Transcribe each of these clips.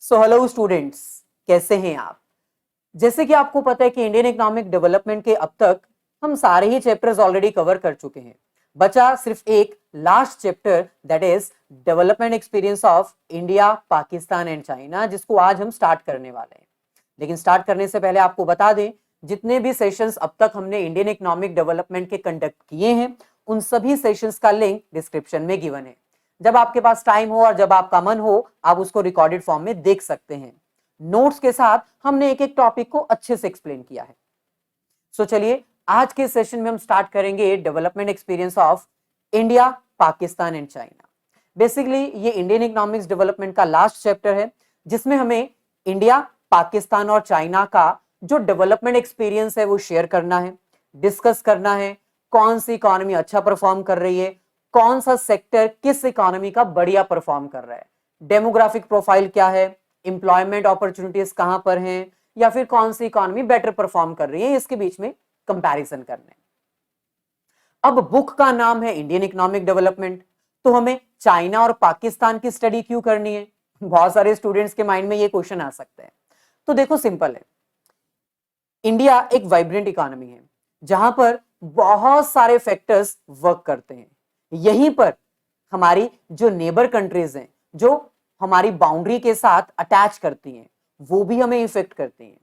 So hello students, कैसे हैं आप। जैसे कि आपको पता है कि इंडियन इकोनॉमिक डेवलपमेंट के अब तक हम सारे ही चैप्टर्स ऑलरेडी कवर कर चुके हैं। बचा सिर्फ एक last chapter, that is development experience of India, Pakistan and China, जिसको आज हम स्टार्ट करने वाले हैं। लेकिन स्टार्ट करने से पहले आपको बता दें, जितने भी सेशंस अब तक हमने इंडियन इकोनॉमिक डेवलपमेंट के कंडक्ट किए हैं, उन सभी सेशंस का लिंक डिस्क्रिप्शन में गिवन है। जब आपके पास टाइम हो और जब आपका मन हो, आप उसको रिकॉर्डेड फॉर्म में देख सकते हैं। नोट्स के साथ हमने एक एक टॉपिक को अच्छे से एक्सप्लेन किया है। सो चलिए, आज के सेशन में हम स्टार्ट करेंगे development experience of India, Pakistan and China. Basically ये इंडियन इकोनॉमिक्स डेवलपमेंट का लास्ट चैप्टर है, जिसमें हमें इंडिया, पाकिस्तान और चाइना का जो डेवलपमेंट एक्सपीरियंस है वो शेयर करना है, डिस्कस करना है। कौन सी इकोनॉमी अच्छा परफॉर्म कर रही है, कौन सा सेक्टर किस इकोनॉमी का बढ़िया परफॉर्म कर रहा है, डेमोग्राफिक प्रोफाइल क्या है, एम्प्लॉयमेंट अपॉर्चुनिटीज कहां पर हैं, या फिर कौन सी इकोनॉमी बेटर परफॉर्म कर रही है, इसके बीच में कंपैरिजन करने। अब बुक का नाम है इंडियन इकोनॉमिक डेवलपमेंट, तो हमें चाइना और पाकिस्तान की स्टडी क्यों करनी है? बहुत सारे स्टूडेंट्स के माइंड में ये क्वेश्चन आ सकते हैं। तो देखो, सिंपल है। इंडिया एक वाइब्रेंट इकोनॉमी है जहां पर बहुत सारे फैक्टर्स वर्क करते हैं। यहीं पर हमारी जो नेबर कंट्रीज हैं, जो हमारी बाउंड्री के साथ अटैच करती हैं, वो भी हमें इफेक्ट करती हैं।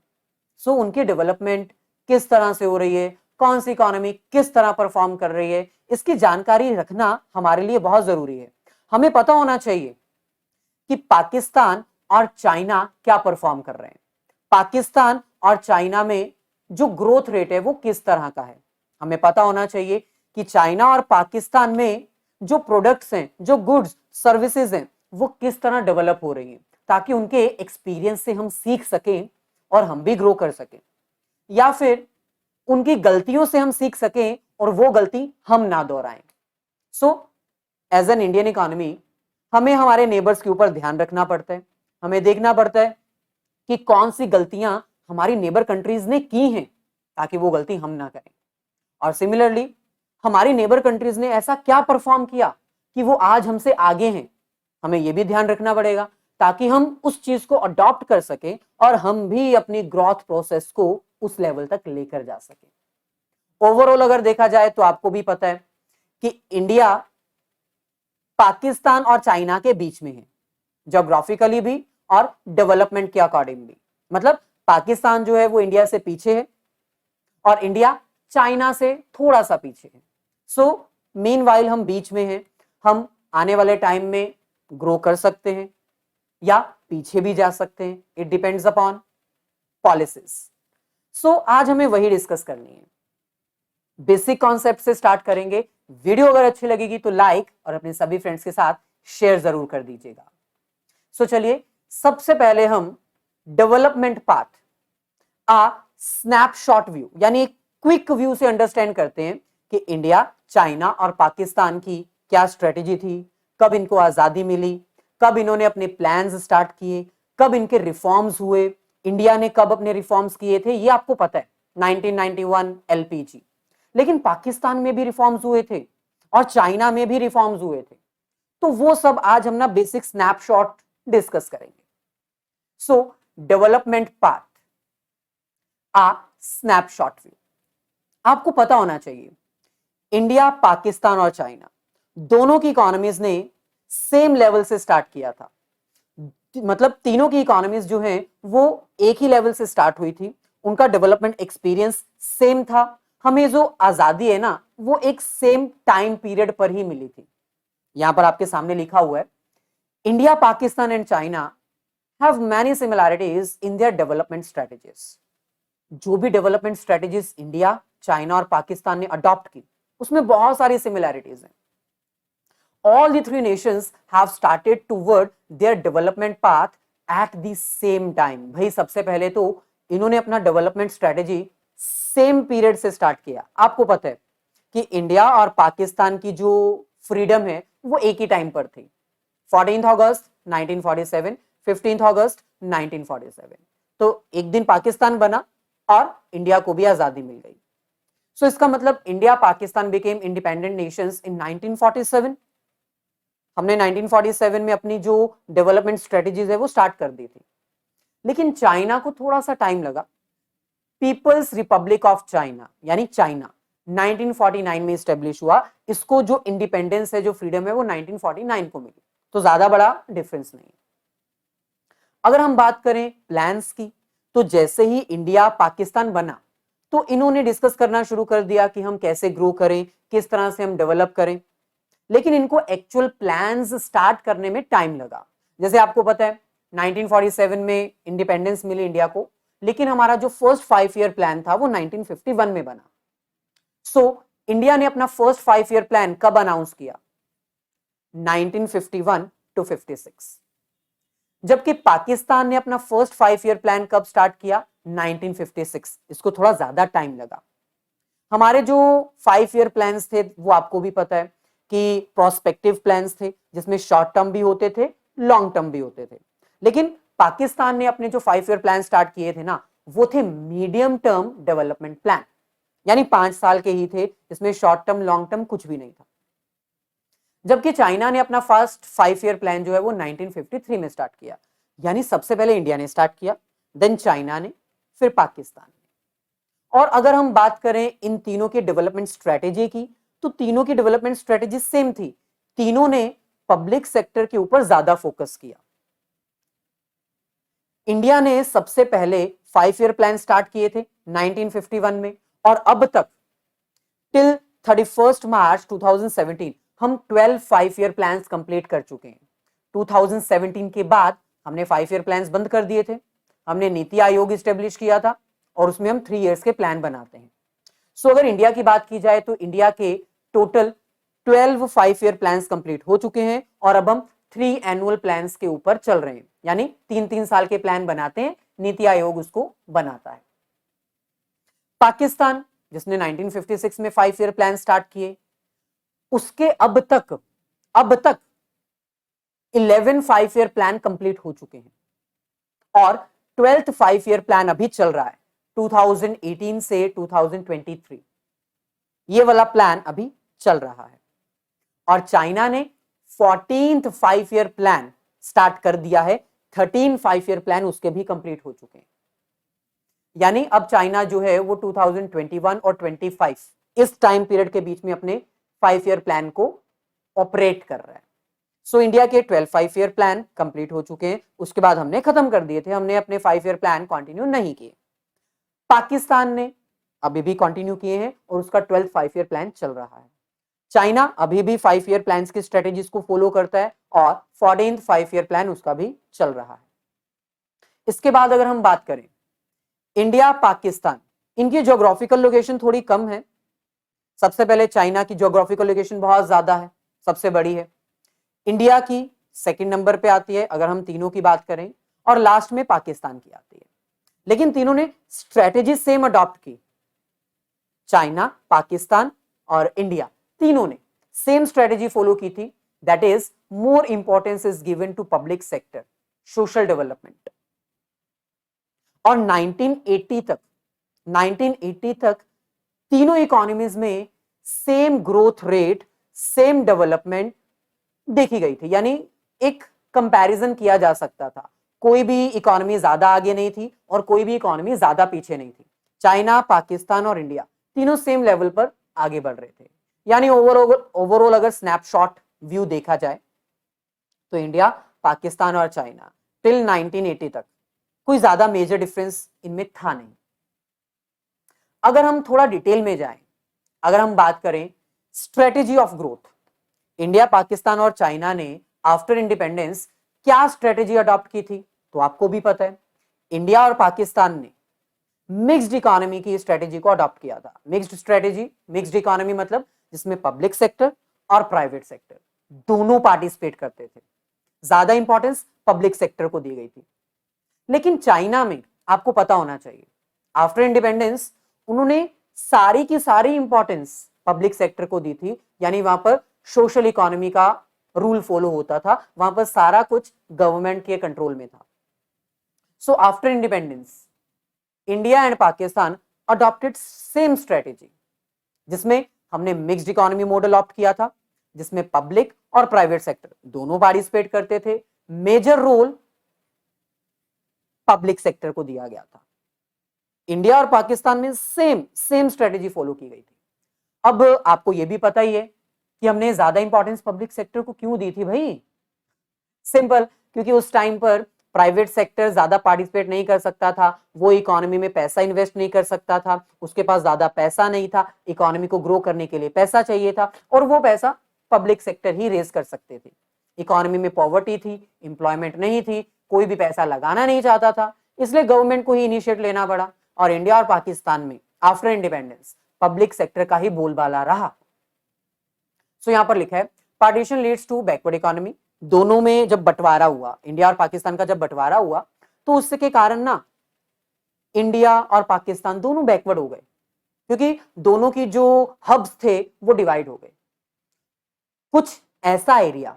सो उनकी डेवलपमेंट किस तरह से हो रही है, कौन सी इकोनॉमी किस तरह परफॉर्म कर रही है, इसकी जानकारी रखना हमारे लिए बहुत जरूरी है। हमें पता होना चाहिए कि पाकिस्तान और चाइना क्या परफॉर्म कर रहे हैं, पाकिस्तान और चाइना में जो ग्रोथ रेट है वो किस तरह का है। हमें पता होना चाहिए कि चाइना और पाकिस्तान में जो प्रोडक्ट्स हैं, जो गुड्स सर्विसेज हैं, वो किस तरह डेवलप हो रही हैं, ताकि उनके एक्सपीरियंस से हम सीख सकें और हम भी ग्रो कर सकें, या फिर उनकी गलतियों से हम सीख सकें और वो गलती हम ना दोहराएं। So as an Indian economy हमें हमारे नेबर्स के ऊपर ध्यान रखना पड़ता है। हमें देखना पड़ता है कि कौन सी गलतियां हमारी नेबर कंट्रीज ने की हैं, ताकि वो गलती हम ना करें। और सिमिलरली हमारी नेबर कंट्रीज ने ऐसा क्या परफॉर्म किया कि वो आज हमसे आगे हैं, हमें यह भी ध्यान रखना पड़ेगा, ताकि हम उस चीज को अडॉप्ट कर सकें और हम भी अपनी ग्रोथ प्रोसेस को उस लेवल तक लेकर जा सकें। ओवरऑल अगर देखा जाए तो आपको भी पता है कि इंडिया पाकिस्तान और चाइना के बीच में है, ज्योग्राफिकली भी और डेवलपमेंट के अकॉर्डिंग भी। मतलब पाकिस्तान जो है वो इंडिया से पीछे है और इंडिया चाइना से थोड़ा सा पीछे है। सो मीनवाइल हम बीच में हैं। हम आने वाले टाइम में ग्रो कर सकते हैं या पीछे भी जा सकते हैं, इट डिपेंड्स अपॉन पॉलिसीज। सो आज हमें वही डिस्कस करनी है। बेसिक कॉन्सेप्ट से स्टार्ट करेंगे। वीडियो अगर अच्छी लगेगी तो लाइक और अपने सभी फ्रेंड्स के साथ शेयर जरूर कर दीजिएगा। सो चलिए, सबसे पहले हम डेवलपमेंट पाथ आ स्नैपशॉट व्यू यानी एक क्विक व्यू से अंडरस्टैंड करते हैं कि इंडिया, चाइना और पाकिस्तान की क्या स्ट्रेटेजी थी, कब इनको आजादी मिली, कब इन्होंने अपने प्लान्स स्टार्ट किए, कब इनके रिफॉर्म्स हुए, इंडिया ने कब अपने रिफॉर्म्स किए थे, ये आपको पता है, 1991 एलपीजी। लेकिन पाकिस्तान में भी रिफॉर्म्स हुए थे और चाइना में भी रिफॉर्म्स हुए थे। तो वो सब आज हम ना बेसिक स्नैपशॉट डिस्कस करेंगे। सो डेवलपमेंट पाथ आ स्नैपशॉट व्यू। आपको पता होना चाहिए, इंडिया, पाकिस्तान और चाइना दोनों की इकोनॉमीज ने सेम लेवल से स्टार्ट किया था। मतलब तीनों की इकोनॉमीज जो हैं वो एक ही लेवल से स्टार्ट हुई थी, उनका डेवलपमेंट एक्सपीरियंस सेम था। हमें जो आजादी है ना, वो एक सेम टाइम पीरियड पर ही मिली थी। यहां पर आपके सामने लिखा हुआ है, India, Pakistan and China have many similarities in their development strategies. जो भी डेवलपमेंट स्ट्रेटेजीज इंडिया, चाइना और पाकिस्तान ने अडॉप्ट की, उसमें बहुत सारी सिमिलैरिटीज हैं। All the three nations have started toward their development path at the same time। भाई सबसे पहले तो इन्होंने अपना डेवलपमेंट स्ट्रेटेजी सेम पीरियड से स्टार्ट किया। आपको पता है कि इंडिया और पाकिस्तान की जो फ्रीडम है वो एक ही टाइम पर थी, 14 अगस्त 1947, 15 अगस्त 1947। तो एक दिन पाकिस्तान बना और इंडिया को भी आजादी मिल गई। सो इसका मतलब India, Pakistan became independent nations in 1947। हमने 1947 में अपनी जो डेवलपमेंट स्ट्रेटेजीज है वो स्टार्ट कर दी थी। लेकिन चाइना को थोड़ा सा टाइम लगा। पीपल्स रिपब्लिक ऑफ चाइना यानी चाइना 1949 में स्टेब्लिश हुआ। इसको जो इंडिपेंडेंस है, जो फ्रीडम है, वो 1949 को मिली। तो ज्यादा बड़ा डिफरेंस नहीं। अगर हम बात करें प्लान्स की, तो जैसे ही इंडिया पाकिस्तान बना तो इन्होंने डिस्कस करना शुरू कर दिया कि हम कैसे ग्रो करें, किस तरह से हम डेवलप करें। लेकिन इनको एक्चुअल प्लान्स स्टार्ट करने में टाइम लगा। जैसे आपको पता है 1947 में इंडिपेंडेंस मिली इंडिया को, लेकिन हमारा जो फर्स्ट 5 ईयर प्लान था वो 1951 में बना। सो इंडिया ने अपना फर्स्ट 5 ईयर प्लान कब अनाउंस किया? 1951 टू 56। जबकि पाकिस्तान ने अपना फर्स्ट 5 ईयर प्लान कब स्टार्ट किया? 1956। इसको थोड़ा ज्यादा टाइम लगा। हमारे जो 5 ईयर प्लान्स थे वो आपको भी पता है कि प्रोस्पेक्टिव प्लान्स थे, जिसमें शॉर्ट टर्म भी होते थे, लॉन्ग टर्म भी होते थे। लेकिन पाकिस्तान ने अपने जो 5 ईयर प्लान स्टार्ट किए थे ना, वो थे मीडियम टर्म डेवलपमेंट प्लान, यानी 5 साल के ही थे, इसमें शॉर्ट टर्म लॉन्ग टर्म कुछ भी नहीं था। जबकि चाइना ने अपना फर्स्ट 5 ईयर प्लान जो है वो 1953 में स्टार्ट किया। यानी सबसे पहले इंडिया ने स्टार्ट किया, देन चाइना ने, फिर पाकिस्तान ने। और अगर हम बात करें इन तीनों की डेवलपमेंट स्ट्रेटेजी की, तो तीनों की डेवलपमेंट स्ट्रेटेजी सेम थी। तीनों ने पब्लिक सेक्टर के ऊपर ज्यादा फोकस किया। इंडिया ने सबसे पहले 5 ईयर प्लान स्टार्ट किए थे 1951 में, और अब तक टिल 31 मार्च 2017 हम 12 5 ईयर प्लान्स कंप्लीट कर चुके हैं। 2017 के बाद हमने 5 ईयर प्लान्स बंद कर दिए थे। हमने नीति आयोग स्टेब्लिश किया था और उसमें हम 3 इयर्स के प्लान बनाते हैं। सो अगर इंडिया की बात की जाए तो इंडिया के टोटल 12 5 ईयर प्लान्स कंप्लीट हो चुके हैं, और अब हम 3 एनुअल प्लान्स के ऊपर चल रहे हैं, यानी 3-3 साल के प्लान बनाते हैं, नीति आयोग उसको बनाता है। पाकिस्तान, जिसने 1956 में 5 ईयर प्लान स्टार्ट किए, उसके अब तक 11 5 ईयर प्लान कंप्लीट हो चुके हैं, और 12th 5 ईयर प्लान अभी चल रहा है 2018 से 2023। ये वाला प्लान अभी चल रहा है। और चाइना ने 14th 5 ईयर प्लान स्टार्ट कर दिया है। 13 5 ईयर प्लान उसके भी कंप्लीट हो चुके हैं। यानी अब चाइना जो है वो 2021 और 25 इस टाइम पीरियड के बीच में अपने 5 ईयर प्लान को ऑपरेट कर रहा है। सो इंडिया के 12 5 ईयर प्लान कंप्लीट हो चुके हैं, उसके बाद हमने खत्म कर दिए थे, हमने अपने 5 ईयर प्लान कंटिन्यू नहीं किए। पाकिस्तान ने अभी भी कंटिन्यू किए हैं और उसका 12th 5 ईयर प्लान चल रहा है। चाइना अभी भी 5 ईयर प्लान्स की स्ट्रेटेजीज को फॉलो करता है और 14th 5 ईयर प्लान उसका भी चल रहा है। इसके बाद अगर हम बात करें इंडिया पाकिस्तान, इनकी ज्योग्राफिकल लोकेशन थोड़ी कम है। सबसे पहले चाइना की ज्योग्राफिकल लोकेशन बहुत ज्यादा है, सबसे बड़ी है। इंडिया की सेकंड नंबर पे आती है अगर हम तीनों की बात करें, और लास्ट में पाकिस्तान की आती है। लेकिन तीनों ने स्ट्रेटेजी सेम अडॉप्ट की। चाइना, पाकिस्तान और इंडिया तीनों ने सेम स्ट्रेटेजी फॉलो की थी, that is more importance is given to public sector, social development. और 1980 तक तीनों इकोनॉमीज में same growth rate, same development देखी गई थी। यानी एक कंपैरिजन किया जा सकता था, कोई भी इकोनॉमी ज्यादा आगे नहीं थी और कोई भी इकोनॉमी ज्यादा पीछे नहीं थी। चाइना, पाकिस्तान और इंडिया तीनों सेम लेवल पर आगे बढ़ रहे थे। यानी ओवरऑल अगर स्नैपशॉट व्यू देखा जाए तो इंडिया, पाकिस्तान और चाइना टिल 1980 तक कोई ज्यादा मेजर डिफरेंस इनमें था नहीं। अगर हम थोड़ा डिटेल में जाएं, अगर हम बात करें strategy of growth, India, Pakistan और चाइना ने आफ्टर इंडिपेंडेंस क्या स्ट्रेटेजी अडॉप्ट की थी, तो आपको भी पता है इंडिया और पाकिस्तान ने मिक्स्ड इकोनॉमी की स्ट्रेटेजी को अडॉप्ट किया था। मिक्स्ड स्ट्रेटेजी, मिक्स्ड इकोनॉमी मतलब जिसमें पब्लिक सेक्टर और प्राइवेट सेक्टर दोनों पार्टिसिपेट करते थे। ज्यादा इंपॉर्टेंस पब्लिक सेक्टर को दी गई थी। लेकिन चाइना में आपको पता होना चाहिए आफ्टर इंडिपेंडेंस उन्होंने सारी की सारी इंपॉर्टेंस पब्लिक सेक्टर को दी थी। यानी वहां पर सोशल इकोनॉमी का रूल फॉलो होता था, वहां पर सारा कुछ गवर्नमेंट के कंट्रोल में था। So after independence India and Pakistan adopted same strategy, जिसमें हमने मिक्स्ड इकोनॉमी मॉडल ऑप्ट किया था, जिसमें पब्लिक और प्राइवेट सेक्टर दोनों पार्टिसिपेट करते थे। मेजर रोल पब्लिक सेक्टर को दिया गया था। इंडिया और पाकिस्तान में सेम स्ट्रेटेजी फॉलो की गई थी। अब आपको यह भी पता ही है कि हमने ज्यादा इंपॉर्टेंस पब्लिक सेक्टर को क्यों दी थी भाई। सिंपल, क्योंकि उस टाइम पर प्राइवेट सेक्टर ज्यादा पार्टिसिपेट नहीं कर सकता था, वो इकोनॉमी में पैसा इन्वेस्ट नहीं कर सकता था, उसके पास ज्यादा पैसा नहीं था, इकोनॉमी को ग्रो करने के लिए पैसा चाहिए था और वो पैसा पब्लिक सेक्टर ही रेज कर सकते थे। इकोनॉमी में पॉवर्टी थी, एम्प्लॉयमेंट नहीं थी, कोई भी पैसा लगाना नहीं चाहता था, इसलिए गवर्नमेंट को ही इनिशिएट लेना पड़ा। और इंडिया और पाकिस्तान में आफ्टर इंडिपेंडेंस पब्लिक सेक्टर का ही बोलबाला रहा। सो यहां पर लिखा है partition leads to backward economy. दोनों में जब बंटवारा हुआ, इंडिया और पाकिस्तान का जब बंटवारा हुआ, तो उसके कारण ना इंडिया और पाकिस्तान दोनों बैकवर्ड हो गए, क्योंकि दोनों की जो हब्स थे वो डिवाइड हो गए। कुछ ऐसा एरिया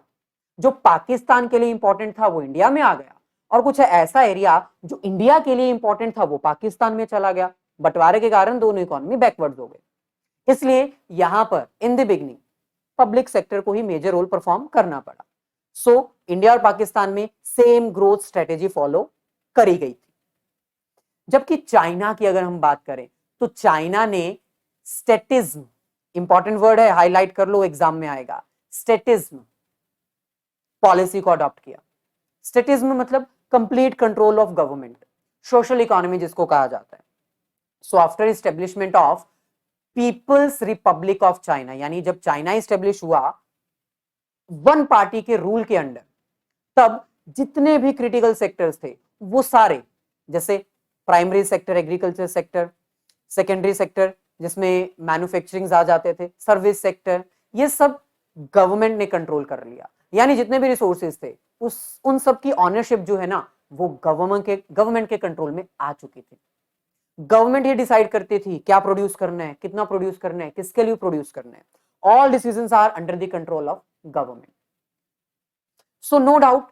जो पाकिस्तान के लिए इंपॉर्टेंट था वो इंडिया में आ गया, और कुछ ऐसा एरिया जो इंडिया के लिए इंपॉर्टेंट था वो पाकिस्तान में चला गया। बंटवारे के कारण दोनों इकोनॉमी बैकवर्ड हो गए। इसलिए यहां पर in the beginning public sector को ही मेजर रोल परफॉर्म करना पड़ा। सो इंडिया और पाकिस्तान में सेम ग्रोथ स्ट्रेटेजी फॉलो करी गई थी। जबकि चाइना की अगर हम बात करें तो चाइना ने स्टेटिज्म, इंपॉर्टेंट वर्ड है, हाईलाइट कर लो, एग्जाम में आएगा, स्टेटिज्म पॉलिसी को अडॉप्ट किया। स्टेटिज्म मतलब complete control of government, social economy जिसको कहा जाता है। So after establishment of people's republic of China, यानी जब चाइना एस्टेब्लिश हुआ वन पार्टी के रूल के अंडर, तब जितने भी क्रिटिकल सेक्टर्स थे वो सारे, जैसे primary sector agriculture sector, secondary sector जिसमें मैन्युफैक्चरिंग आ जाते थे, सर्विस सेक्टर, ये सब गवर्नमेंट ने कंट्रोल कर लिया। यानी जितने भी रिसोर्सेज थे उन सब की ऑनरशिप जो है ना वो गवर्नमेंट के कंट्रोल में आ चुकी थी। गवर्नमेंट ही डिसाइड करती थी क्या प्रोड्यूस करना है, कितना प्रोड्यूस करना है, किसके लिए प्रोड्यूस करना है। All decisions are under the control of government. So no doubt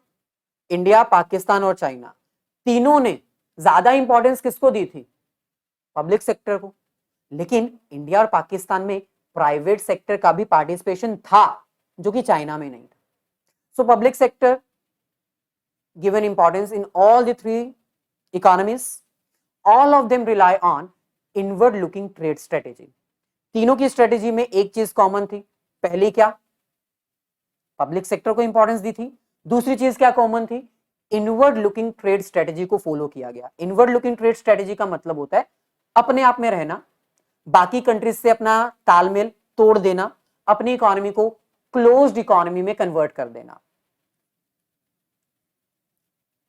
India, Pakistan और चाइना तीनों ने ज्यादा इंपॉर्टेंस किसको दी थी? पब्लिक सेक्टर को। लेकिन इंडिया और पाकिस्तान में प्राइवेट सेक्टर का भी पार्टिसिपेशन था, जो कि चाइना में नहीं था। So public sector given importance in all the three economies. All of them rely on inward looking trade strategy. तीनों की स्ट्रेटेजी में एक चीज कॉमन थी। पहली क्या? पब्लिक सेक्टर को इंपॉर्टेंस दी थी। दूसरी चीज क्या कॉमन थी? इनवर्ड लुकिंग ट्रेड स्ट्रेटेजी को फॉलो किया गया। इनवर्ड लुकिंग ट्रेड स्ट्रेटेजी का मतलब होता है अपने आप में रहना, बाकी कंट्रीज से अपना तालमेल तोड़ देना, अपनी इकोनॉमी को क्लोज्ड इकोनॉमी में कन्वर्ट कर देना।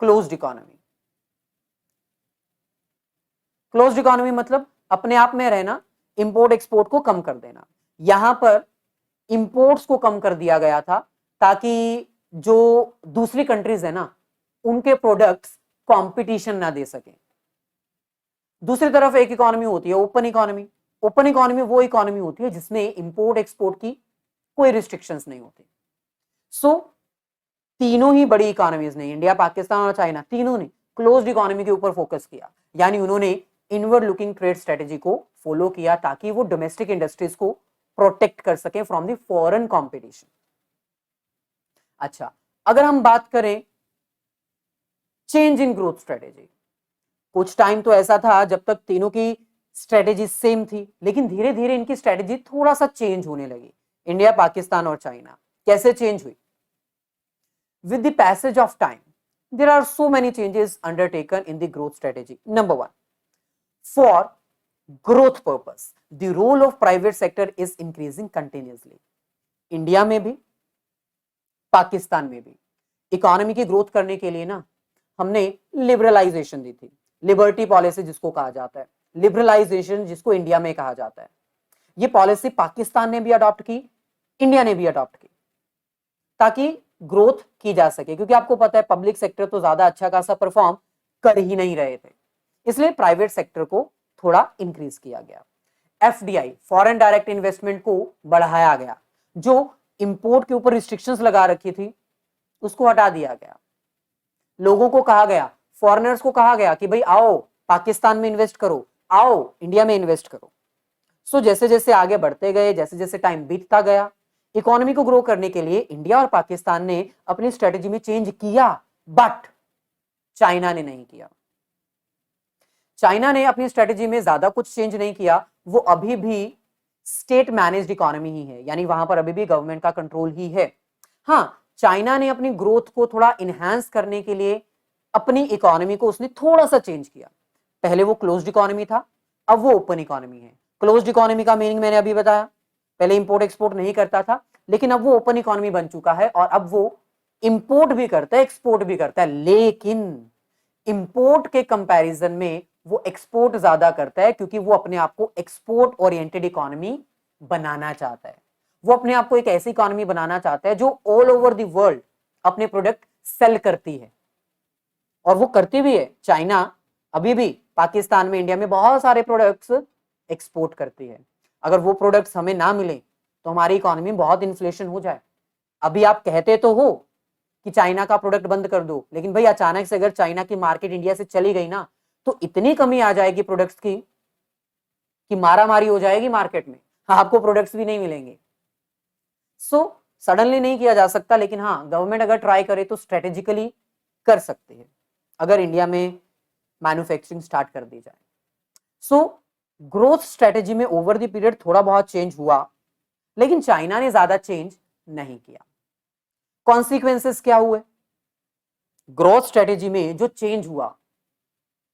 क्लोज्ड इकोनॉमी, क्लोज्ड इकोनॉमी मतलब अपने आप में रहना, इंपोर्ट एक्सपोर्ट को कम कर देना। यहां पर इंपोर्ट्स को कम कर दिया गया था ताकि जो दूसरी कंट्रीज है ना उनके प्रोडक्ट्स कंपटीशन ना दे सके। दूसरी तरफ एक इकोनॉमी होती है ओपन इकोनॉमी। ओपन इकोनॉमी वो इकोनॉमी होती है जिसमें इंपोर्ट एक्सपोर्ट की कोई रिस्ट्रिक्शंस नहीं होती। सो तीनों ही बड़ी इकोनॉमीज ने, इंडिया, पाकिस्तान और चाइना, तीनों ने क्लोज्ड इकोनॉमी के ऊपर फोकस किया। यानी उन्होंने इनवर्ड लुकिंग ट्रेड स्ट्रेटेजी को फॉलो किया ताकि वो डोमेस्टिक इंडस्ट्रीज को प्रोटेक्ट कर सके फ्रॉम द फॉरेन कंपटीशन। अच्छा, अगर हम बात करें चेंज इन ग्रोथ स्ट्रेटेजी, कुछ टाइम तो ऐसा था जब तक तीनों की स्ट्रेटेजी सेम थी, लेकिन धीरे धीरे इनकी स्ट्रेटेजी थोड़ा सा चेंज होने लगी। इंडिया, पाकिस्तान और चाइना कैसे चेंज हुई? With the passage of time, there are so many changes undertaken in the growth strategy. Number one, for growth purpose, the role of private sector is increasing continuously. India में भी, पाकिस्तान में भी economy की growth करने के लिए ना हमने लिबरलाइजेशन दी थी। लिबर्टी पॉलिसी जिसको कहा जाता है, लिबरलाइजेशन जिसको इंडिया में कहा जाता है, ये पॉलिसी पाकिस्तान ने भी अडॉप्ट की, इंडिया ने भी अडॉप्ट की ताकि ग्रोथ की जा सके। क्योंकि आपको पता है पब्लिक सेक्टर तो ज्यादा अच्छा खासा परफॉर्म कर ही नहीं रहे थे, इसलिए प्राइवेट सेक्टर को थोड़ा इंक्रीज किया गया। एफडीआई, फॉरेन डायरेक्ट इन्वेस्टमेंट को बढ़ाया गया। जो इंपोर्ट के ऊपर रिस्ट्रिक्शंस लगा रखी थी उसको हटा दिया गया। लोगों को कहा गया, फॉरेनर्स को कहा गया कि भाई आओ पाकिस्तान में इन्वेस्ट करो, आओ इंडिया में इन्वेस्ट करो। सो जैसे जैसे आगे बढ़ते गए, जैसे जैसे टाइम बीतता गया, इकोनॉमी को ग्रो करने के लिए इंडिया और पाकिस्तान ने अपनी स्ट्रेटेजी में चेंज किया, बट चाइना ने नहीं किया। चाइना ने अपनी स्ट्रेटेजी में ज्यादा कुछ चेंज नहीं किया, वो अभी भी स्टेट मैनेज्ड इकोनॉमी ही है, यानी वहां पर अभी भी गवर्नमेंट का कंट्रोल ही है। हाँ, चाइना ने अपनी ग्रोथ को थोड़ा इनहेंस करने के लिए अपनी इकोनॉमी को उसने थोड़ा सा चेंज किया। पहले वो क्लोज्ड इकोनॉमी था, अब वो ओपन इकोनॉमी है। क्लोज्ड इकोनॉमी का मीनिंग मैंने अभी बताया, पहले इंपोर्ट एक्सपोर्ट नहीं करता था, लेकिन अब वो ओपन इकोनॉमी बन चुका है और अब वो इंपोर्ट भी करता है, एक्सपोर्ट भी करता है, लेकिन इंपोर्ट के कंपैरिजन में वो एक्सपोर्ट ज्यादा करता है, क्योंकि वो अपने आप को एक्सपोर्ट ओरिएंटेड इकोनॉमी बनाना चाहता है। वो अपने आप को एक ऐसी इकोनॉमी बनाना चाहता है जो ऑल ओवर द वर्ल्ड अपने प्रोडक्ट सेल करती है, और वो करती भी है। चाइना अभी भी पाकिस्तान में, इंडिया में बहुत सारे प्रोडक्ट्स एक्सपोर्ट करती है। अगर वो प्रोडक्ट्स हमें ना मिले तो हमारी इकोनॉमी में बहुत इन्फ्लेशन हो जाए। अभी आप कहते तो हो कि चाइना का प्रोडक्ट बंद कर दो, लेकिन भाई अचानक से अगर चाइना की मार्केट इंडिया से चली गई ना, तो इतनी कमी आ जाएगी प्रोडक्ट्स की कि मारामारी हो जाएगी मार्केट में, आपको प्रोडक्ट्स भी नहीं मिलेंगे। सो सडनली नहीं किया जा सकता, लेकिन हाँ, गवर्नमेंट अगर ट्राई करे तो स्ट्रेटेजिकली कर सकते हैं, अगर इंडिया में मैन्युफैक्चरिंग स्टार्ट कर दी जाए। सो ग्रोथ स्ट्रेटेजी में ओवर द पीरियड थोड़ा बहुत चेंज हुआ, लेकिन चाइना ने ज्यादा चेंज नहीं किया। कॉन्सिक्वेंसेस क्या हुए? ग्रोथ स्ट्रेटेजी में जो चेंज हुआ,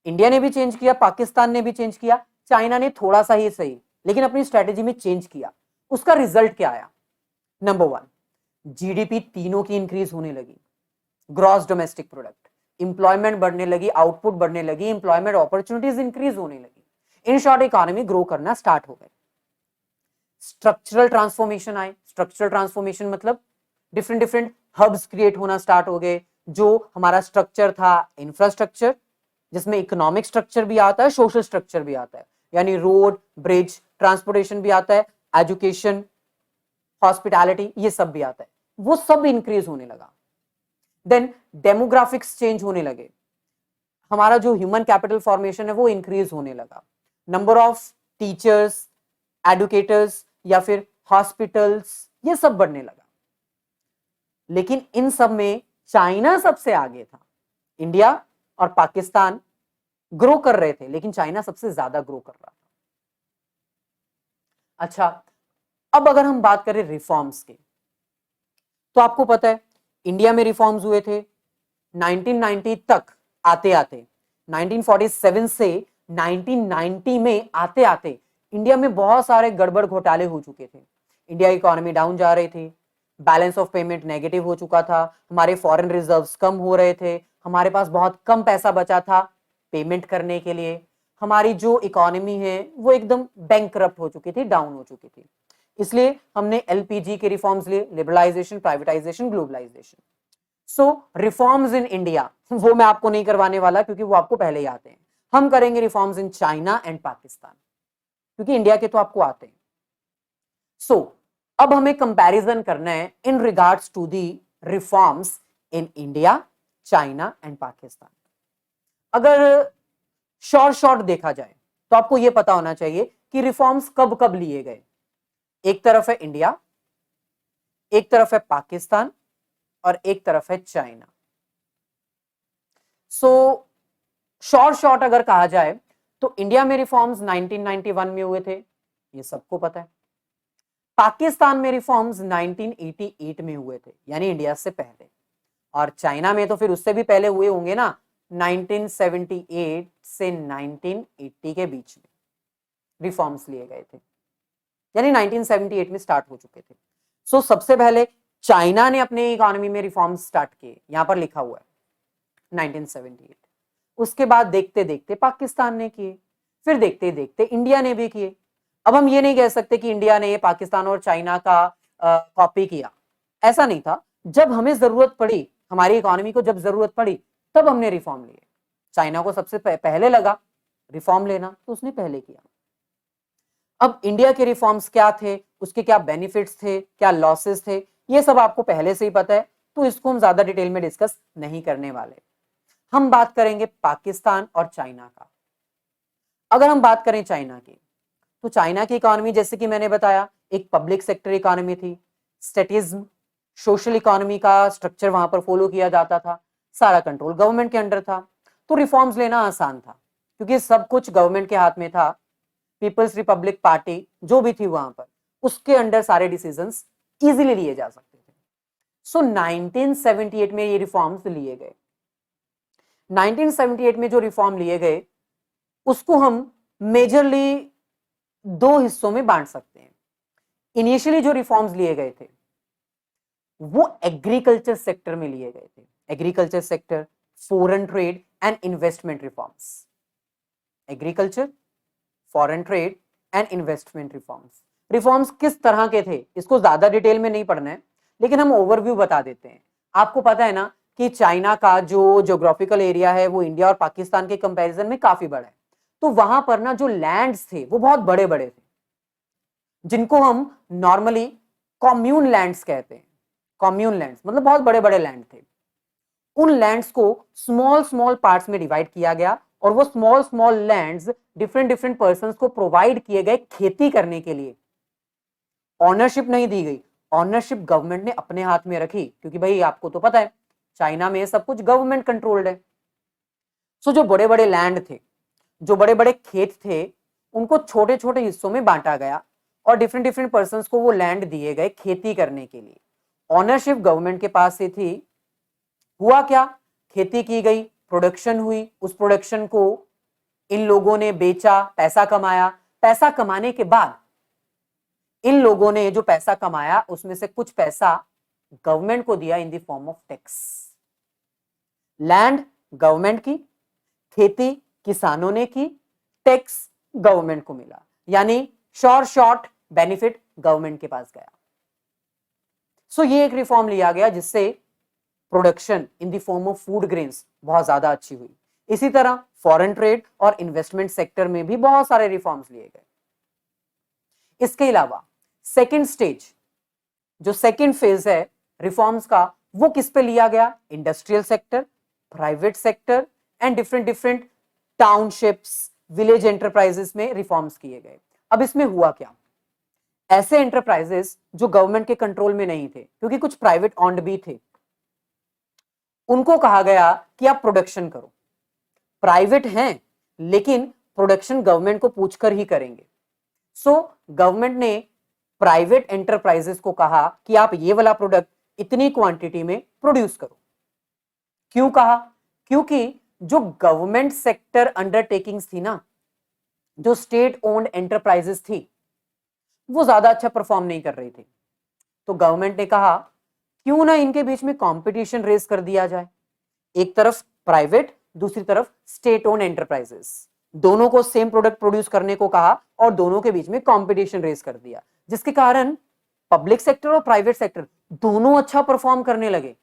इंडिया ने भी चेंज किया, पाकिस्तान ने भी चेंज किया, चाइना ने थोड़ा सा ही सही, लेकिन अपनी स्ट्रेटेजी में चेंज किया। उसका रिजल्ट क्या आया? नंबर 1, जीडीपी तीनों की इंक्रीज होने लगी, ग्रॉस डोमेस्टिक प्रोडक्ट, इंप्लॉयमेंट बढ़ने लगी, आउटपुट बढ़ने लगी, इंप्लॉयमेंट अपॉर्चुनिटीज इंक्रीज होने लगी। इन शॉर्ट, इकोनॉमी ग्रो करना स्टार्ट हो गई। स्ट्रक्चरल ट्रांसफॉर्मेशन आए। स्ट्रक्चरल ट्रांसफॉर्मेशन मतलब डिफरेंट डिफरेंट हब्स क्रिएट होना स्टार्ट हो गए। जो हमारा स्ट्रक्चर था इंफ्रास्ट्रक्चर, जिसमें इकोनॉमिक स्ट्रक्चर भी आता है, सोशल स्ट्रक्चर भी आता है, यानी रोड, ब्रिज, ट्रांसपोर्टेशन भी आता है, एजुकेशन, हॉस्पिटैलिटी, ये सब भी आता है, वो सब इंक्रीज होने लगा। देन डेमोग्राफिक्स चेंज होने लगे, हमारा जो ह्यूमन कैपिटल फॉर्मेशन है वो इंक्रीज होने लगा। नंबर ऑफ टीचर्स, एडुकेटर्स या फिर हॉस्पिटल्स, ये सब बढ़ने लगा। लेकिन इन सब में चाइना सबसे आगे था। इंडिया और पाकिस्तान ग्रो कर रहे थे, लेकिन चाइना सबसे ज्यादा ग्रो कर रहा था। अच्छा, अब अगर हम बात करें रिफॉर्म्स की, तो आपको पता है इंडिया में रिफॉर्म्स हुए थे 1990 तक। आते आते 1947 से 1990 में आते आते इंडिया में बहुत सारे गड़बड़ घोटाले हो चुके थे। इंडिया की इकोनॉमी डाउन जा रही थी, बैलेंस ऑफ पेमेंट नेगेटिव हो चुका था, हमारे फॉरेन रिजर्व्स कम हो रहे थे, हमारे पास बहुत कम पैसा बचा था पेमेंट करने के लिए, हमारी जो इकोनॉमी है वो एकदम बैंकरप्ट हो चुकी थी, डाउन हो चुकी थी। इसलिए हमने एलपीजी के रिफॉर्म्स लिए, liberalization, privatization, globalization. So reforms in India वो मैं आपको नहीं करवाने वाला, क्योंकि वो आपको पहले ही आते हैं। हम करेंगे reforms in China and Pakistan, क्योंकि इंडिया के तो आपको आते हैं। सो अब हमें कंपैरिजन करना है in regards to the reforms in India, China and Pakistan. अगर शॉर्ट देखा जाए तो आपको यह पता होना चाहिए कि रिफॉर्म्स कब कब लिए गए। एक तरफ है इंडिया, एक तरफ है पाकिस्तान और एक तरफ है चाइना। सो शॉर्ट अगर कहा जाए तो इंडिया में रिफॉर्म्स 1991 में हुए थे, ये सबको पता है। पाकिस्तान में रिफॉर्म्स 1988 में हुए थे, यानी इंडिया से पहले। और चाइना में तो फिर उससे भी पहले हुए होंगे ना, 1978 से 1980 के बीच में रिफॉर्म्स लिए गए थे, यानी 1978 में स्टार्ट हो चुके थे। सो सबसे पहले चाइना ने अपने इकोनॉमी में रिफॉर्म्स स्टार्ट किए, यहां पर लिखा हुआ है 1978। उसके बाद देखते देखते पाकिस्तान ने किए, फिर देखते देखते इंडिया ने भी किए। अब हम ये नहीं कह सकते कि इंडिया ने पाकिस्तान और चाइना का कॉपी किया, ऐसा नहीं था। जब हमें जरूरत पड़ी, हमारी इकोनॉमी को जब जरूरत पड़ी, तब हमने रिफॉर्म लिए। चाइना को सबसे पहले लगा रिफॉर्म लेना, तो उसने पहले किया। अब इंडिया के रिफॉर्म्स क्या थे, उसके क्या बेनिफिट्स थे, क्या लॉसेस थे, ये सब आपको पहले से ही पता है, तो इसको हम ज्यादा डिटेल में डिस्कस नहीं करने वाले। हम बात करेंगे पाकिस्तान और चाइना का। अगर हम बात करें चाइना की, तो चाइना की इकोनॉमी जैसे कि मैंने बताया, एक पब्लिक सेक्टर इकोनॉमी थी, स्टेटिज्म, सोशल इकोनॉमी का स्ट्रक्चर वहां पर फॉलो किया जाता था, सारा कंट्रोल गवर्नमेंट के अंडर था, तो रिफॉर्म्स लेना आसान था, क्योंकि सब कुछ गवर्नमेंट के हाथ में था, पीपल्स रिपब्लिक पार्टी जो भी थी वहां पर, उसके अंडर सारे डिसीजंस इजीली लिए जा सकते थे। सो 1978 में ये रिफॉर्म्स लिए गए। 1978 में जो रिफॉर्म लिए गए उसको हम मेजरली दो हिस्सों में बांट सकते हैं। इनिशियली जो रिफॉर्म्स लिए गए थे वो एग्रीकल्चर सेक्टर में लिए गए थे। Agriculture sector, foreign trade and investment reforms. Agriculture, foreign trade and investment reforms. Reforms किस तरह के थे इसको ज्यादा डिटेल में नहीं पढ़ना है, लेकिन हम ओवरव्यू बता देते हैं। आपको पता है ना कि चाइना का जो ज्योग्राफिकल एरिया है वो इंडिया और पाकिस्तान के कंपैरिजन में काफी बड़ा है। तो वहां पर ना जो लैंड्स थे वो बहुत बड़े बड़े थे, जिनको हम नॉर्मली कॉम्यून लैंड्स कहते हैं। कॉम्यून लैंड्स मतलब बहुत बड़े बड़े लैंड थे। उन लैंड्स को स्मॉल स्मॉल पार्ट्स में डिवाइड किया गया और वो small small lands different different persons को प्रोवाइड किए गए खेती करने के लिए। ऑनरशिप नहीं दी गई, ऑनरशिप गवर्नमेंट ने अपने हाथ में रखी, क्योंकि भाई आपको तो पता है चाइना में सब कुछ गवर्नमेंट कंट्रोल्ड है। सो जो बड़े बड़े लैंड थे, जो बड़े बड़े खेत थे, उनको छोटे छोटे हिस्सों में बांटा गया और डिफरेंट डिफरेंट पर्संस को वो लैंड दिए गए खेती करने के लिए। ऑनरशिप गवर्नमेंट के पास से थी। हुआ क्या, खेती की गई, प्रोडक्शन हुई, उस प्रोडक्शन को इन लोगों ने बेचा, पैसा कमाया। पैसा कमाने के बाद इन लोगों ने जो पैसा कमाया उसमें से कुछ पैसा गवर्नमेंट को दिया in the form of tax. Land government की, खेती किसानों ने की, टैक्स गवर्नमेंट को मिला, यानी शॉर्ट बेनिफिट गवर्नमेंट के पास गया। सो ये एक रिफॉर्म लिया गया जिससे production in the form of food grains बहुत ज्यादा अच्छी हुई। इसी तरह फॉरेन ट्रेड और इन्वेस्टमेंट सेक्टर में भी बहुत सारे रिफॉर्म्स लिए गए। इसके अलावा सेकेंड स्टेज, जो सेकेंड फेज है रिफॉर्म्स का, वो किस पे लिया गया? Industrial sector, private sector and different different townships, village enterprises में रिफॉर्म्स किए गए। अब इसमें हुआ क्या, ऐसे एंटरप्राइजेस जो गवर्नमेंट के कंट्रोल में नहीं थे, क्योंकि कुछ प्राइवेट ऑन्ड भी थे, उनको कहा गया कि आप प्रोडक्शन करो। प्राइवेट हैं लेकिन प्रोडक्शन गवर्नमेंट को पूछकर ही करेंगे। सो गवर्नमेंट ने प्राइवेट एंटरप्राइजेस को कहा कि आप ये वाला प्रोडक्ट इतनी क्वांटिटी में प्रोड्यूस करो। क्यों कहा? क्योंकि जो गवर्नमेंट सेक्टर अंडरटेकिंग्स थी ना, जो स्टेट ओन्ड एंटरप्राइजेस थी, वो ज्यादा अच्छा परफॉर्म नहीं कर रही थी। तो गवर्नमेंट ने कहा क्यों ना इनके बीच में कंपटीशन रेस कर दिया जाए। एक तरफ प्राइवेट, दूसरी तरफ स्टेट ओन्ड एंटरप्राइजेस, दोनों को सेम प्रोडक्ट प्रोड्यूस करने को कहा और दोनों के बीच में कंपटीशन रेस कर दिया, जिसके कारण पब्लिक सेक्टर और प्राइवेट सेक्टर दोनों अच्छा परफॉर्म करने लगे,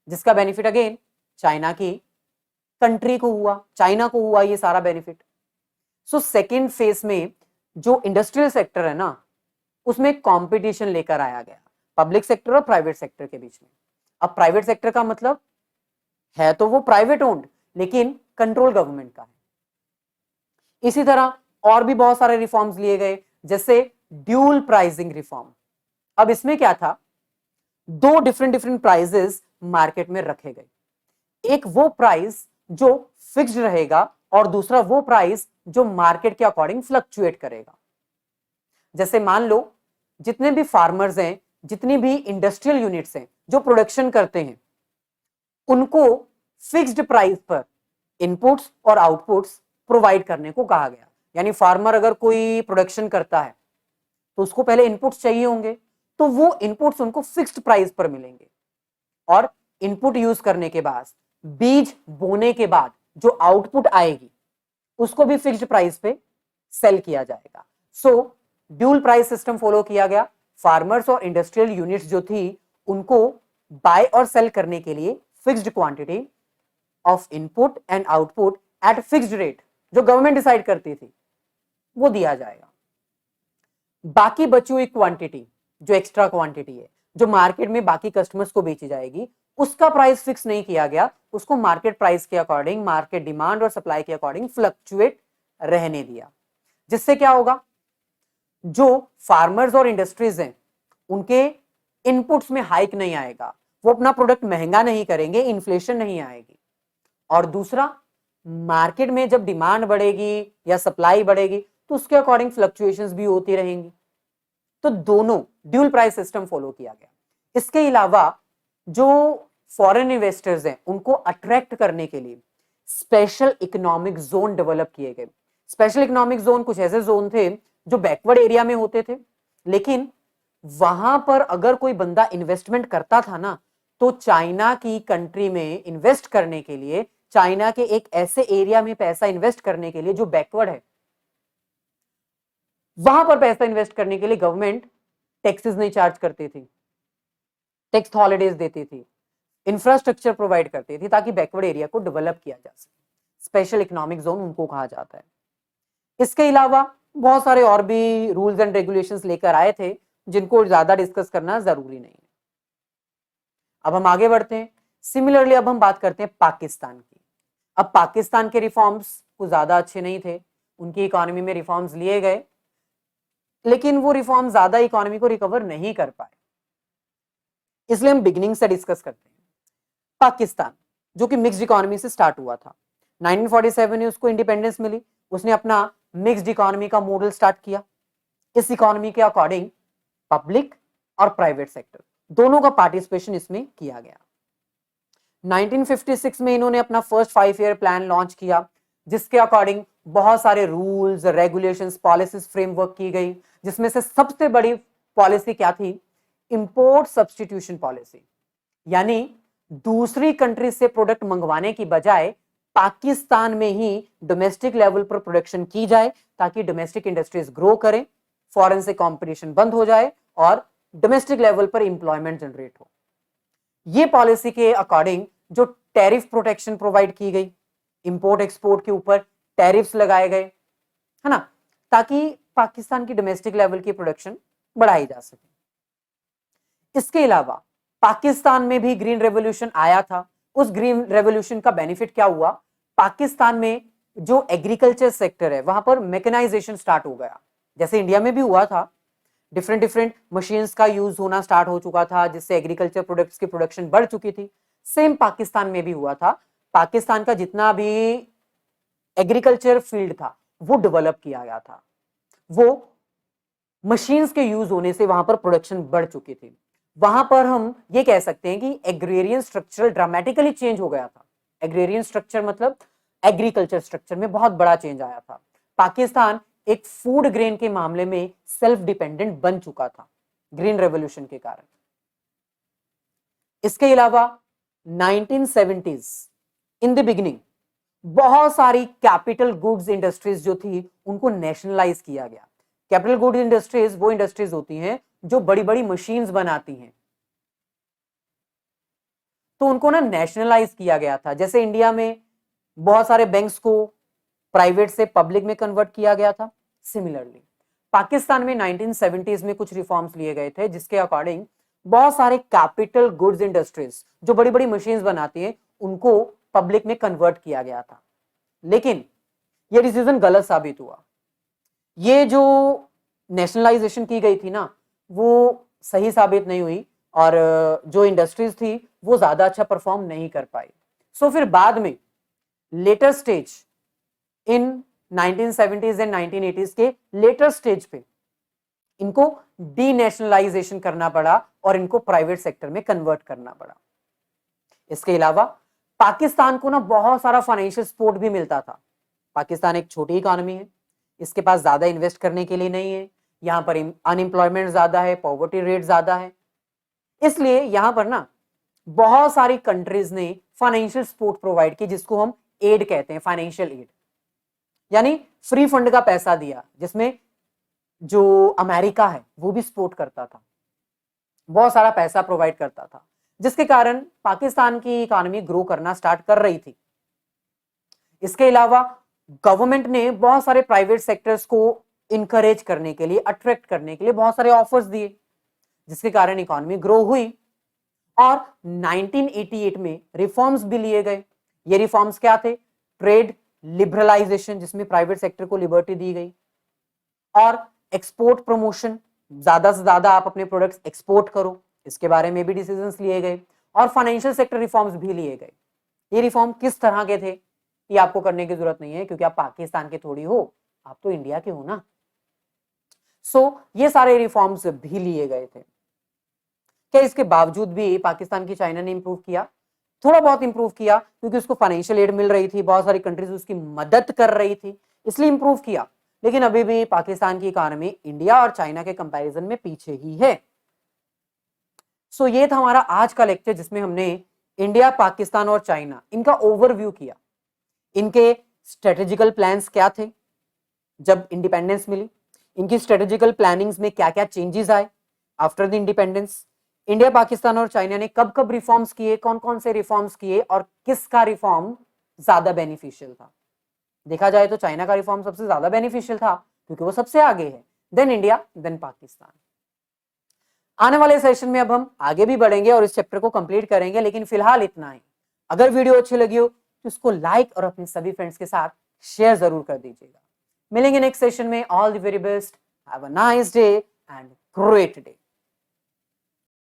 जिसका बेनिफिट अगेन चाइना की कंट्री को हुआ, चाइना को हुआ ये सारा बेनिफिट। सो सेकेंड फेज में जो इंडस्ट्रियल सेक्टर है ना, उसमें कंपटीशन लेकर आया गया पब्लिक सेक्टर और प्राइवेट सेक्टर के बीच में। अब प्राइवेट सेक्टर का मतलब है तो वो प्राइवेट ओन्ड, लेकिन कंट्रोल गवर्नमेंट का है। इसी तरह और भी बहुत सारे रिफॉर्म्स लिए गए, जैसे ड्यूल प्राइसिंग रिफॉर्म। अब इसमें क्या था, दो डिफरेंट डिफरेंट प्राइजेस मार्केट में रखे गए। एक वो प्राइस जो फिक्स्ड रहेगा और दूसरा वो प्राइस जो मार्केट के अकॉर्डिंग फ्लक्चुएट करेगा। जैसे मान लो जितने भी फार्मर्स हैं, जितनी भी इंडस्ट्रियल यूनिट्स हैं जो प्रोडक्शन करते हैं, उनको फिक्स्ड प्राइस पर इनपुट्स और आउटपुट्स प्रोवाइड करने को कहा गया। यानी फार्मर अगर कोई प्रोडक्शन करता है तो उसको पहले इनपुट्स चाहिए होंगे, तो वो इनपुट्स उनको फिक्स्ड प्राइस पर मिलेंगे और इनपुट यूज करने के बाद, बीज बोने के बाद जो आउटपुट आएगी उसको भी फिक्स्ड प्राइस पे सेल किया जाएगा। सो ड्यूल प्राइस सिस्टम फॉलो किया गया। फार्मर्स और इंडस्ट्रियल यूनिट्स जो थी उनको बाय और सेल करने के लिए fixed quantity of input and output at fixed rate, जो गवर्नमेंट डिसाइड करती थी, वो दिया जाएगा। बाकी बची हुई क्वांटिटी, जो एक्स्ट्रा क्वांटिटी है, जो मार्केट में बाकी कस्टमर्स को बेची जाएगी, उसका प्राइस फिक्स नहीं किया गया, उसको मार्केट प्राइस के अकॉर्डिंग, मार्केट डिमांड और सप्लाई के अकॉर्डिंग फ्लक्चुएट रहने दिया। जिससे क्या होगा, जो फार्मर्स और इंडस्ट्रीज हैं उनके इनपुट्स में हाइक नहीं आएगा, वो अपना प्रोडक्ट महंगा नहीं करेंगे, इन्फ्लेशन नहीं आएगी। और दूसरा, मार्केट में जब डिमांड बढ़ेगी या सप्लाई बढ़ेगी तो उसके अकॉर्डिंग फ्लक्चुएशंस भी होती रहेंगी। तो दोनों ड्यूल प्राइस सिस्टम फॉलो किया गया। इसके अलावा जो फॉरेन इन्वेस्टर्स हैं उनको अट्रैक्ट करने के लिए स्पेशल इकोनॉमिक जोन डेवलप किए गए। स्पेशल इकोनॉमिक जोन कुछ ऐसे जोन थे जो बैकवर्ड एरिया में होते थे, लेकिन वहां पर अगर कोई बंदा इन्वेस्टमेंट करता था ना, तो चाइना की कंट्री में इन्वेस्ट करने के लिए, चाइना के एक ऐसे एरिया में पैसा इन्वेस्ट करने के लिए जो बैकवर्ड है, वहां पर पैसा इन्वेस्ट करने के लिए गवर्नमेंट टैक्सेस नहीं चार्ज करती थी, टैक्स हॉलिडेज देती थी, इंफ्रास्ट्रक्चर प्रोवाइड करती थी ताकि बैकवर्ड एरिया को डेवलप किया जा सके। स्पेशल इकोनॉमिक जोन उनको कहा जाता है। इसके अलावा बहुत सारे और भी रूल्स एंड रेगुलेशंस लेकर आए थे जिनको ज्यादा डिस्कस करना जरूरी नहीं है। अब हम आगे बढ़ते हैं। सिमिलरली अब हम बात करते हैं पाकिस्तान की। अब पाकिस्तान के रिफॉर्म्स कुछ ज्यादा अच्छे नहीं थे, उनकी इकोनॉमी में रिफॉर्म्स लिए गए, लेकिन वो रिफॉर्म ज्यादा इकोनॉमी को रिकवर नहीं कर पाए, इसलिए हम बिगिनिंग से डिस्कस करते हैं। पाकिस्तान जो कि मिक्स्ड इकोनॉमी से स्टार्ट हुआ था, 1947 में उसको इंडिपेंडेंस मिली, उसने अपना मिक्स्ड इकोनॉमी का मॉडल स्टार्ट किया। इस इकोनॉमी के अकॉर्डिंग पब्लिक और प्राइवेट सेक्टर दोनों का पार्टिसिपेशन इसमें किया गया। 1956 में इन्होंने अपना फर्स्ट 5 ईयर प्लान लॉन्च किया, जिसके अकॉर्डिंग बहुत सारे रूल्स, रेगुलेशंस, पॉलिसीज फ्रेमवर्क की गई, जिसमें से सबसे बड़ी पॉलिसी क्या थी? इंपोर्ट सब्स्टिट्यूशन पॉलिसी, यानी दूसरी कंट्री से प्रोडक्ट मंगवाने की बजाय पाकिस्तान में ही डोमेस्टिक लेवल पर प्रोडक्शन की जाए ताकि डोमेस्टिक इंडस्ट्रीज ग्रो करें, फॉरेन से कंपटीशन बंद हो जाए और डोमेस्टिक लेवल पर इंप्लॉयमेंट जनरेट हो। ये पॉलिसी के अकॉर्डिंग जो टैरिफ प्रोटेक्शन प्रोवाइड की गई, इंपोर्ट एक्सपोर्ट के ऊपर टैरिफ्स लगाए गए, है ना, ताकि पाकिस्तान की डोमेस्टिक लेवल की प्रोडक्शन बढ़ाई जा सके। इसके अलावा पाकिस्तान में भी ग्रीन रेवोल्यूशन आया था। उस ग्रीन रेवोल्यूशन का बेनिफिट क्या हुआ? पाकिस्तान में जो एग्रीकल्चर सेक्टर है वहां पर मैकेनाइजेशन स्टार्ट हो गया, जैसे इंडिया में भी हुआ था। डिफरेंट डिफरेंट मशीन्स का यूज होना स्टार्ट हो चुका था, जिससे एग्रीकल्चर प्रोडक्ट्स की प्रोडक्शन बढ़ चुकी थी। सेम पाकिस्तान में भी हुआ था। पाकिस्तान का जितना भी एग्रीकल्चर फील्ड था वो डेवलप किया गया था, वो मशीन्स के यूज होने से वहां पर प्रोडक्शन बढ़ चुकी थी। वहां पर हम ये कह सकते हैं कि एग्रेरियन स्ट्रक्चर ड्रामेटिकली चेंज हो गया था। एग्रेरियन स्ट्रक्चर मतलब एग्रीकल्चर स्ट्रक्चर में बहुत बड़ा चेंज आया था। पाकिस्तान एक फूड ग्रेन के मामले में सेल्फ डिपेंडेंट बन चुका था ग्रीन रेवोल्यूशन के कारण। इसके अलावा 1970s इन द बिगिनिंग बहुत सारी कैपिटल गुड्स इंडस्ट्रीज जो थी उनको नेशनलाइज किया गया। कैपिटल गुड्स इंडस्ट्रीज वो इंडस्ट्रीज होती हैं जो बड़ी बड़ी मशीन्स बनाती हैं, तो उनको ना नेशनलाइज किया गया था। जैसे इंडिया में बहुत सारे बैंक्स को प्राइवेट से पब्लिक में कन्वर्ट किया गया था, सिमिलरली पाकिस्तान में 1970s में कुछ रिफॉर्म्स लिए गए थे, जिसके अकॉर्डिंग बहुत सारे कैपिटल गुड्स इंडस्ट्रीज जो बड़ी बड़ी मशीन्स बनाती हैं उनको पब्लिक में कन्वर्ट किया गया था। लेकिन यह डिसीजन गलत साबित हुआ। ये जो नेशनलाइजेशन की गई थी ना वो सही साबित नहीं हुई और जो इंडस्ट्रीज थी वो ज्यादा अच्छा परफॉर्म नहीं कर पाई। सो फिर बाद में later stage in 1970s and 1980s के लेटर स्टेज पे इनको डीनेशनलाइजेशन करना पड़ा और इनको प्राइवेट सेक्टर में कन्वर्ट करना पड़ा। इसके अलावा पाकिस्तान को ना बहुत सारा फाइनेंशियल सपोर्ट भी मिलता था। पाकिस्तान एक छोटी इकोनॉमी है, इसके पास ज्यादा इन्वेस्ट करने के लिए नहीं है, यहां पर अनएम्प्लॉयमेंट ज्यादा है, पॉवर्टी रेट ज्यादा है, इसलिए यहां पर ना बहुत सारी कंट्रीज ने फाइनेंशियल सपोर्ट प्रोवाइड की, जिसको हम एड कहते हैं, फाइनेंशियल एड, यानी फ्री फंड का पैसा दिया, जिसमें जो अमेरिका है वो भी सपोर्ट करता था, बहुत सारा पैसा प्रोवाइड करता था, जिसके कारण पाकिस्तान की इकोनॉमी ग्रो करना स्टार्ट कर रही थी। इसके अलावा गवर्नमेंट ने बहुत सारे प्राइवेट सेक्टर्स को इनकरेज करने के लिए, अट्रैक्ट करने के लिए बहुत सारे ऑफर्स दिए, जिसके कारण इकोनॉमी ग्रो हुई। और 1988 में रिफॉर्म्स भी लिए गए। ये रिफॉर्म्स क्या थे? ट्रेड लिबरलाइजेशन, जिसमें प्राइवेट सेक्टर को लिबर्टी दी गई, और एक्सपोर्ट प्रमोशन, ज्यादा से ज्यादा आप अपने प्रोडक्ट्स एक्सपोर्ट करो, इसके बारे में भी डिसीजंस लिए गए, और फाइनेंशियल सेक्टर रिफॉर्म्स भी लिए गए। ये रिफॉर्म किस तरह के थे? ये आपको करने की जरूरत नहीं है, क्योंकि आप पाकिस्तान के थोड़ी हो, आप तो इंडिया के हो ना। ये सारे रिफॉर्म्स भी लिए गए थे। क्या इसके बावजूद भी पाकिस्तान की चाइना ने इंप्रूव किया? थोड़ा बहुत इंप्रूव किया, क्योंकि उसको फाइनेंशियल एड मिल रही थी, बहुत सारी कंट्रीज उसकी मदद कर रही थी, इसलिए इंप्रूव किया। लेकिन अभी भी पाकिस्तान की इकोनॉमी इंडिया और चाइना के कंपैरिजन में पीछे ही है। ये था हमारा आज का लेक्चर, जिसमें हमने इंडिया, पाकिस्तान और चाइना, इनका ओवरव्यू किया। इनके स्ट्रेटेजिकल प्लान्स क्या थे जब इंडिपेंडेंस मिली, इनकी स्ट्रेटेजिकल प्लानिंग्स में क्या क्या चेंजेस आए after the independence, India, Pakistan और चाइना ने कब कब रिफॉर्म्स किए, कौन कौन से रिफॉर्म्स किए और किसका रिफॉर्म ज्यादा बेनिफिशियल था। देखा जाए तो चाइना का रिफॉर्म सबसे ज्यादा बेनिफिशियल था, क्योंकि वो सबसे आगे है, देन इंडिया, देन पाकिस्तान। आने वाले सेशन में अब हम आगे भी बढ़ेंगे और इस चैप्टर को कंप्लीट करेंगे, लेकिन फिलहाल इतना ही। अगर वीडियो अच्छी लगी हो तो इसको लाइक और अपने सभी फ्रेंड्स के साथ शेयर जरूर कर दीजिएगा। मिलेंगे नेक्स्ट सेशन में। All the very best, have a nice day and great day.